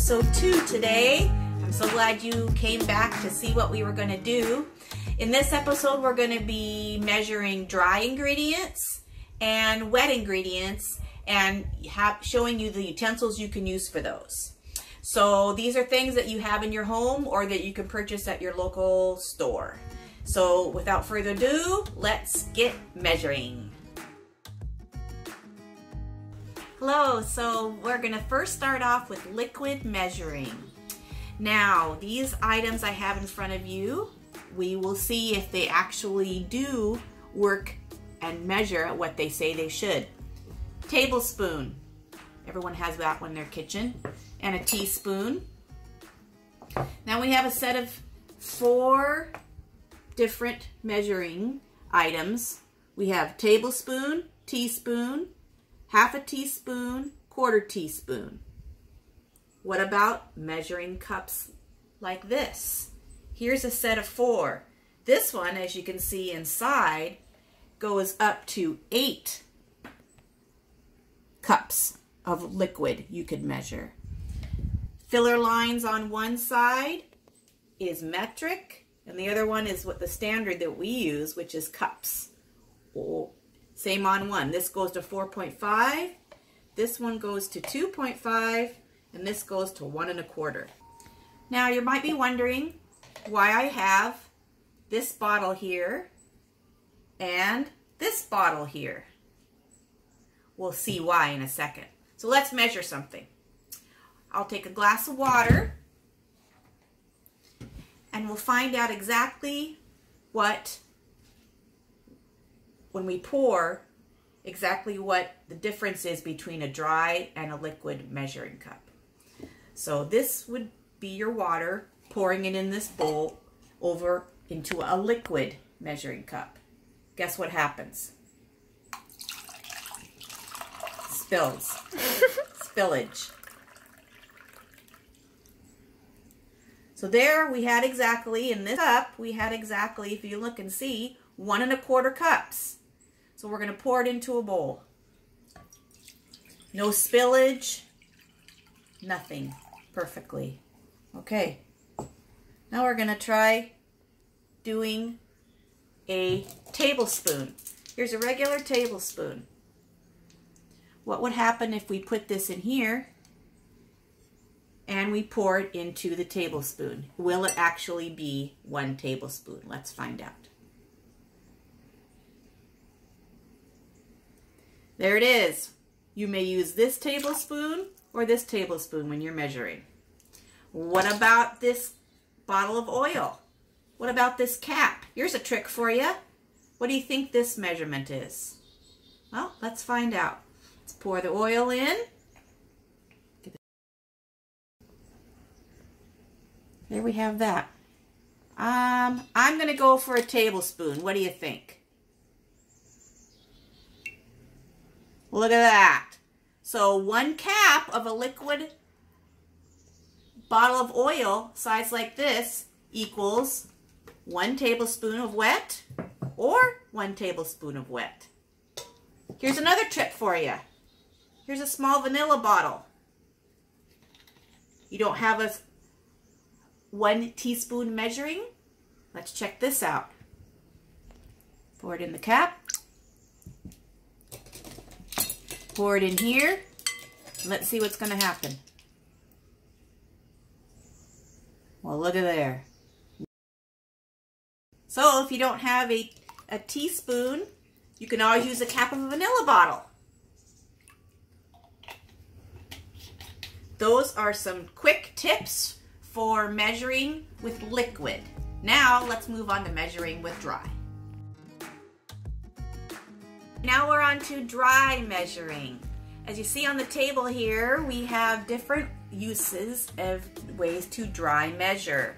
episode 2 today. I'm so glad you came back to see what we were going to do. In this episode, we're going to be measuring dry ingredients and wet ingredients and showing you the utensils you can use for those. So these are things that you have in your home or that you can purchase at your local store. So without further ado, let's get measuring. Hello, so we're going to first start off with liquid measuring. Now, these items I have in front of you, we will see if they actually do work and measure what they say they should. Tablespoon, everyone has that one in their kitchen, and a teaspoon. Now we have a set of 4 different measuring items. We have tablespoon, teaspoon, half a teaspoon, quarter teaspoon. What about measuring cups like this? Here's a set of 4. This one, as you can see inside, goes up to 8 cups of liquid you could measure. Filler lines on one side is metric, and the other one is what the standard that we use, which is cups. Same on one. This goes to 4.5, this one goes to 2.5, and this goes to 1 1/4. Now you might be wondering why I have this bottle here and this bottle here. We'll see why in a second. So let's measure something. I'll take a glass of water and we'll find out exactly what, when we pour, exactly what the difference is between a dry and a liquid measuring cup. So this would be your water, pouring it in this bowl over into a liquid measuring cup. Guess what happens? Spills. Spillage. So there we had exactly, in this cup, we had exactly, if you look and see, 1 1/4 cups. So we're going to pour it into a bowl. No spillage, nothing, perfectly. Okay, now we're going to try doing a tablespoon. Here's a regular tablespoon. What would happen if we put this in here and we pour it into the tablespoon? Will it actually be 1 tablespoon? Let's find out. There it is. You may use this tablespoon or this tablespoon when you're measuring. What about this bottle of oil? What about this cap? Here's a trick for you. What do you think this measurement is? Well, let's find out. Let's pour the oil in. There we have that. I'm going to go for a tablespoon. What do you think? Look at that. So 1 cap of a liquid bottle of oil, size like this, equals 1 tablespoon of wet or 1 tablespoon of wet. Here's another trick for you. Here's a small vanilla bottle. You don't have a 1 teaspoon measuring? Let's check this out. Pour it in the cap. Pour it in here. Let's see what's going to happen. Well, look at there. So if you don't have a teaspoon, you can always use a cap of a vanilla bottle. Those are some quick tips for measuring with liquid. Now let's move on to measuring with dry. Now we're on to dry measuring. As you see on the table here, we have different uses of ways to dry measure.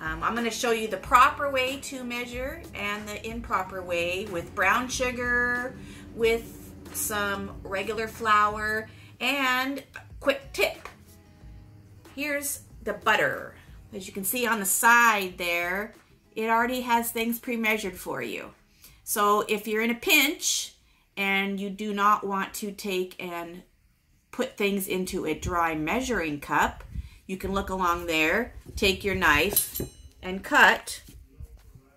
I'm going to show you the proper way to measure and the improper way with brown sugar, with some regular flour, and quick tip. Here's the butter. As you can see on the side there, it already has things pre-measured for you. So if you're in a pinch and you do not want to take and put things into a dry measuring cup, you can look along there, take your knife, and cut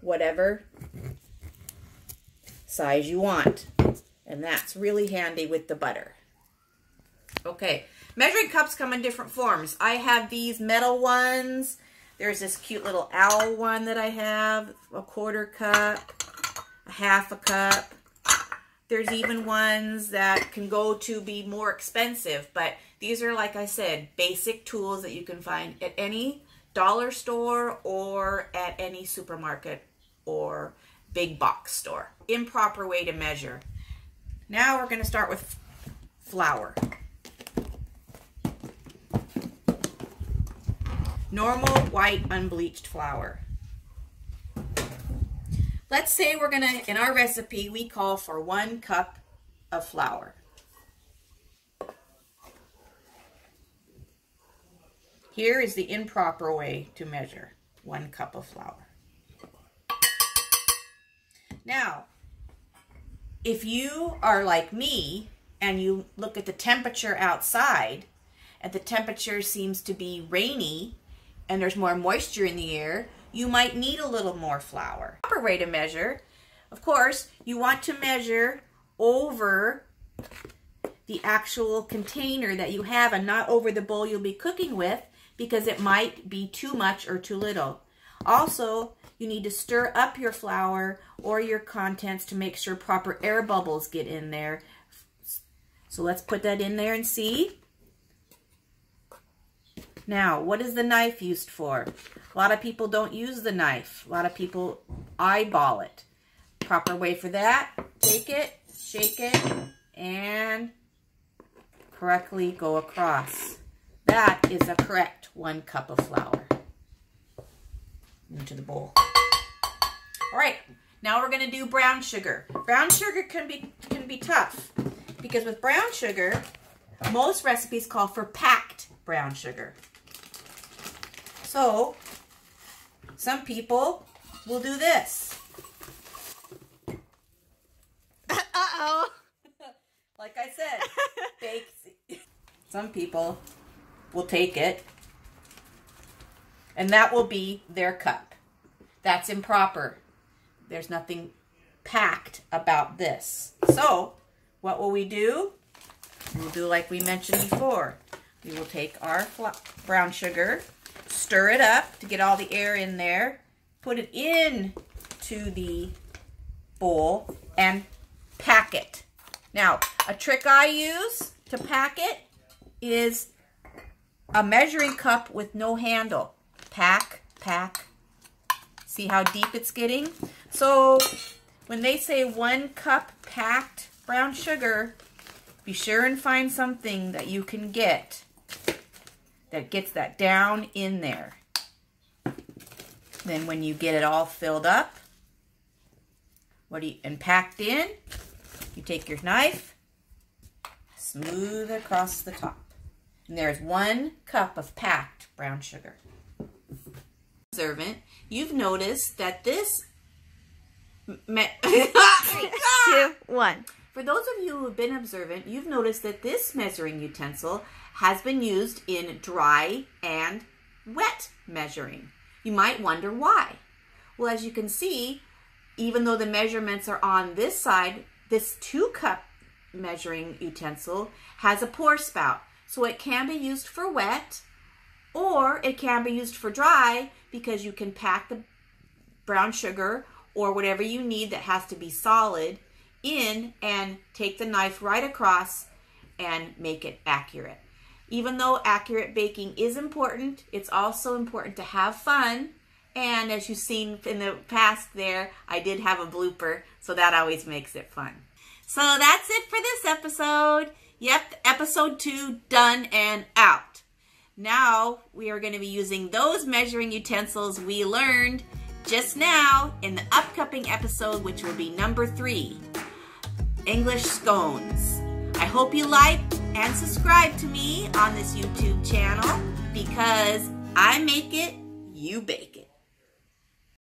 whatever size you want. And that's really handy with the butter. Okay, measuring cups come in different forms. I have these metal ones. There's this cute little owl one that I have, a 1/4 cup, a 1/2 cup. There's even ones that can go to be more expensive, but these are, like I said, basic tools that you can find at any dollar store or at any supermarket or big box store. Improper way to measure. Now we're going to start with flour. Normal white unbleached flour. Let's say we're going to, in our recipe, we call for 1 cup of flour. Here is the improper way to measure 1 cup of flour. Now, if you are like me and you look at the temperature outside and the temperature seems to be rainy and there's more moisture in the air, you might need a little more flour. The proper way to measure, of course, you want to measure over the actual container that you have and not over the bowl you'll be cooking with, because it might be too much or too little. Also, you need to stir up your flour or your contents to make sure proper air bubbles get in there. So let's put that in there and see. Now, what is the knife used for? A lot of people don't use the knife. A lot of people eyeball it. Proper way for that, take it, shake it, and correctly go across. That is a correct 1 cup of flour. Into the bowl. All right, now we're going to do brown sugar. Brown sugar can be tough because with brown sugar, most recipes call for packed brown sugar. So, some people will do this. Uh-oh. Like I said, bake. Some people will take it, and that will be their cup. That's improper. There's nothing packed about this. So, what will we do? We'll do like we mentioned before. We will take our brown sugar, stir it up to get all the air in there, put it in to the bowl, and pack it. Now, a trick I use to pack it is a measuring cup with no handle. Pack, pack. See how deep it's getting? So, when they say 1 cup packed brown sugar, be sure and find something that you can get that gets that down in there. Then when you get it all filled up and packed in, you take your knife, smooth across the top. And there's 1 cup of packed brown sugar. Observant, you've noticed that this 3, 2, 1. For those of you who have been observant, you've noticed that this measuring utensil has been used in dry and wet measuring. You might wonder why. Well, as you can see, even though the measurements are on this side, this 2 cup measuring utensil has a pour spout. So it can be used for wet, or it can be used for dry, because you can pack the brown sugar or whatever you need that has to be solid in and take the knife right across and make it accurate. Even though accurate baking is important, it's also important to have fun. And as you've seen in the past there, I did have a blooper, so that always makes it fun. So that's it for this episode. Yep, episode 2 done and out. Now we are going to be using those measuring utensils we learned just now in the upcoming episode, which will be number 3, English scones. I hope you like and subscribe to me on this YouTube channel, because I make it, you bake it.